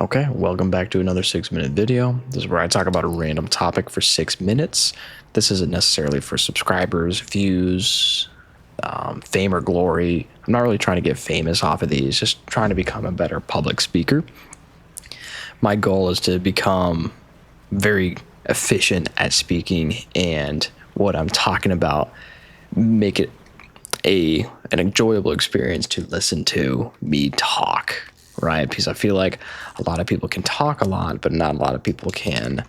Okay, welcome back to another 6 minute video. This is where I talk about a random topic for 6 minutes. This isn't necessarily for subscribers, views, fame or glory. I'm not really trying to get famous off of these, just trying to become a better public speaker. My goal is to become very efficient at speaking, and what I'm talking about, make it an enjoyable experience to listen to me talk, right? Because I feel like a lot of people can talk a lot, but not a lot of people can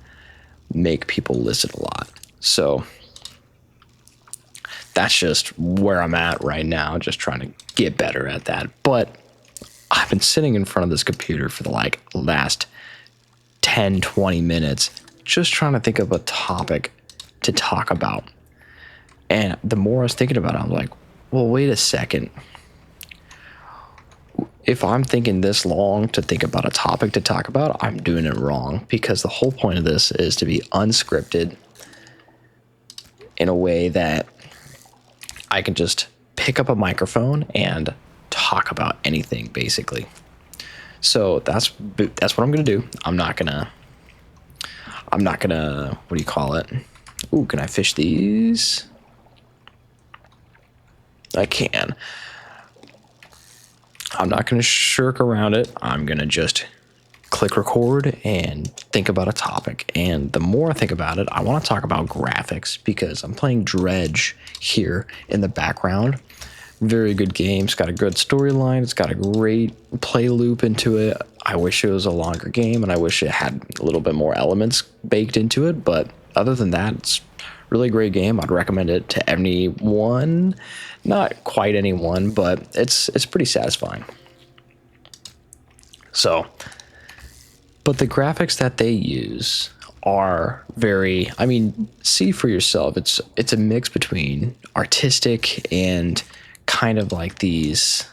make people listen a lot. So that's just where I'm at right now, just trying to get better at that. But I've been sitting in front of this computer for the last 10, 20 minutes, just trying to think of a topic to talk about. And the more I was thinking about it, I'm like, well, wait a second. If I'm thinking this long to think about a topic to talk about, I'm doing it wrong, because the whole point of this is to be unscripted in a way that I can just pick up a microphone and talk about anything, basically. So that's what I'm gonna do. I'm not gonna, what do you call it? Ooh, can I fish these? I can. I'm not going to shirk around it. I'm going to just click record and think about a topic. And the more I think about it, I want to talk about graphics, because I'm playing Dredge here in the background. Very good game. It's got a good storyline. It's got a great play loop into it. I wish it was a longer game, and I wish it had a little bit more elements baked into it. But other than that, it's really great game. I'd recommend it to anyone. Not quite anyone, but it's pretty satisfying. So, but the graphics that they use are very, I mean, see for yourself. It's a mix between artistic and kind of like these,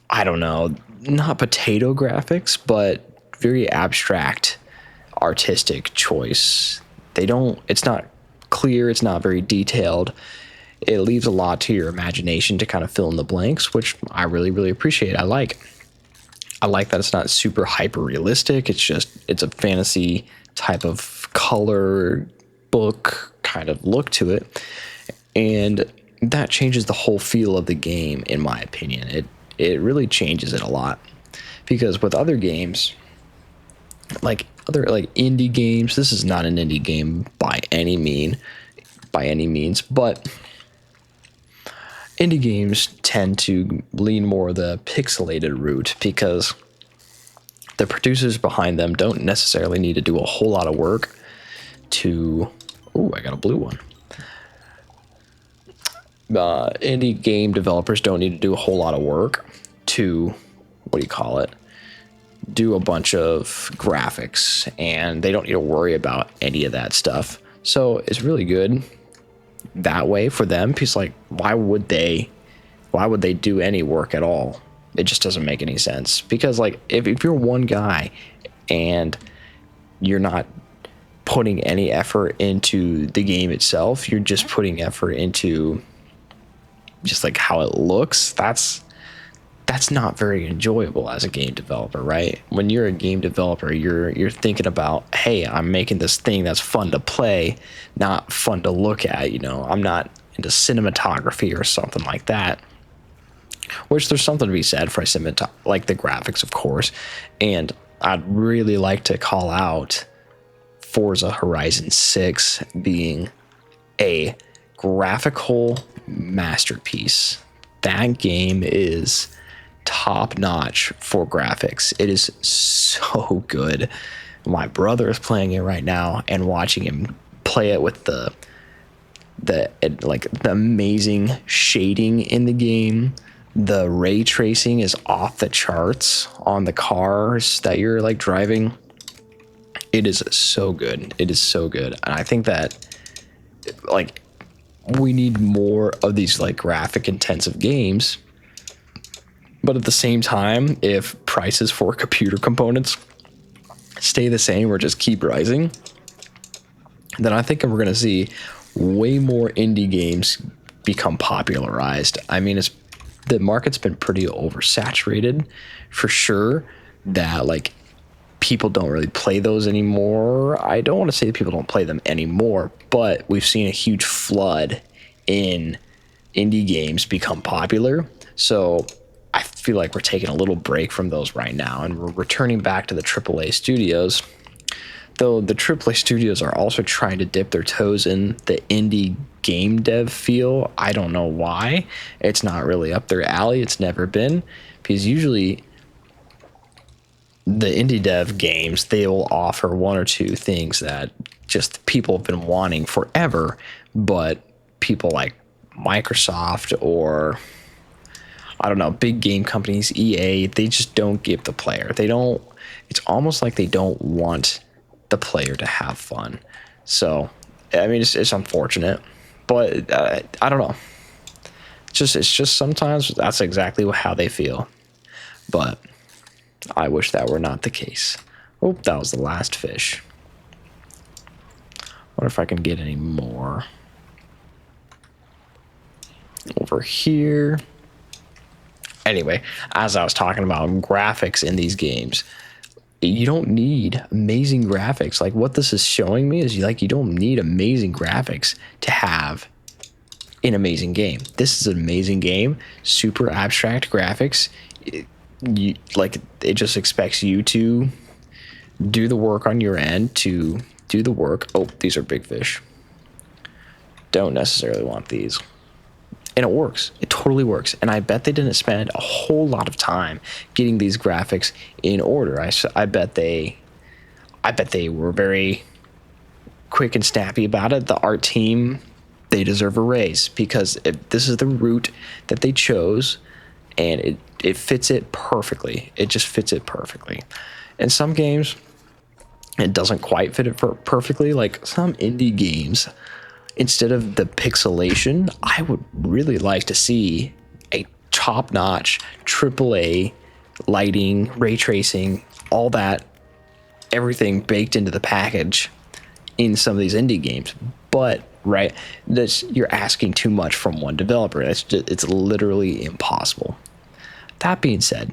I don't know, not potato graphics, but very abstract artistic choice. It's not clear, it's not very detailed. It leaves a lot to your imagination to kind of fill in the blanks, which I really, really appreciate. I like that it's not super hyper realistic. It's a fantasy type of color book kind of look to it. And that changes the whole feel of the game, in my opinion. It really changes it a lot, because with other games, like indie games, this is not an indie game by any means, but indie games tend to lean more the pixelated route, because the producers behind them don't necessarily need to do a whole lot of work to... Oh, I got a blue one. Indie game developers don't need to do a whole lot of work to, what do you call it, do a bunch of graphics, and they don't need to worry about any of that stuff. So it's really good that way for them, because like, why would they do any work at all? It just doesn't make any sense. Because like, if you're one guy and you're not putting any effort into the game itself, you're just putting effort into just like how it looks, that's not very enjoyable as a game developer, right? When you're a game developer, you're thinking about, hey, I'm making this thing that's fun to play, not fun to look at. You know, I'm not into cinematography or something like that, which there's something to be said for like the graphics, of course. And I'd really like to call out Forza Horizon 6 being a graphical masterpiece. That game is top notch for graphics. It is so good. My brother is playing it right now, and watching him play it with the amazing shading in the game. The ray tracing is off the charts on the cars that you're like driving. It is so good. It is so good. And I think that like we need more of these like graphic intensive games. But at the same time, if prices for computer components stay the same or just keep rising, then I think we're going to see way more indie games become popularized. I mean, the market's been pretty oversaturated for sure, that like people don't really play those anymore. I don't want to say that people don't play them anymore, but we've seen a huge flood in indie games become popular. So I feel like we're taking a little break from those right now, and we're returning back to the AAA studios. Though the AAA studios are also trying to dip their toes in the indie game dev feel. I don't know why. It's not really up their alley. It's never been, because usually the indie dev games, they will offer one or two things that just people have been wanting forever, but people like Microsoft or I don't know, big game companies, EA, they just don't give the player. They don't, it's almost like they don't want the player to have fun. So, I mean, it's unfortunate, but I don't know. It's just sometimes that's exactly how they feel. But I wish that were not the case. Oh, that was the last fish. Wonder if I can get any more. Over here. Anyway, as I was talking about graphics in these games, you don't need amazing graphics. Like what this is showing me is you don't need amazing graphics to have an amazing game. This is an amazing game, super abstract graphics. It just expects you to do the work on your end, to do the work. Oh, these are big fish. Don't necessarily want these. And it works. It totally works. And I bet they didn't spend a whole lot of time getting these graphics in order. I bet they were very quick and snappy about it. The art team, they deserve a raise because this is the route that they chose, and it fits it perfectly. It just fits it perfectly. In some games, it doesn't quite fit it perfectly. Like some indie games, instead of the pixelation, I would really like to see a top-notch AAA lighting, ray tracing, all that, everything baked into the package in some of these indie games. But right, you're asking too much from one developer. It's literally impossible. That being said,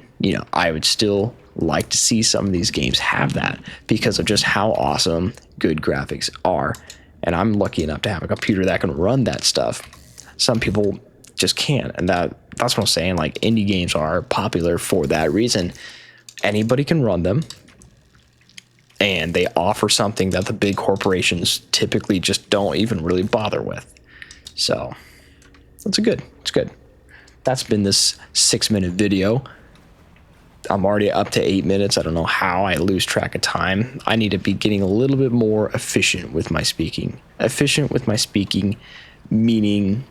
I would still like to see some of these games have that because of just how awesome good graphics are. And I'm lucky enough to have a computer that can run that stuff. Some people just can't. And that's what I'm saying. Like indie games are popular for that reason. Anybody can run them. And they offer something that the big corporations typically just don't even really bother with. So it's good. That's been this 6-minute video. I'm already up to 8 minutes. I don't know how I lose track of time. I need to be getting a little bit more efficient with my speaking. Efficient with my speaking, meaning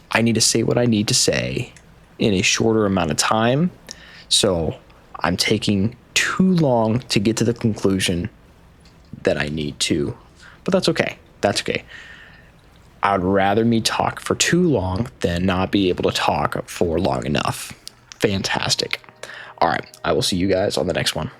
I need to say what I need to say in a shorter amount of time. So I'm taking too long to get to the conclusion that I need to. But that's okay. That's okay. I would rather me talk for too long than not be able to talk for long enough. Fantastic. All right, I will see you guys on the next one.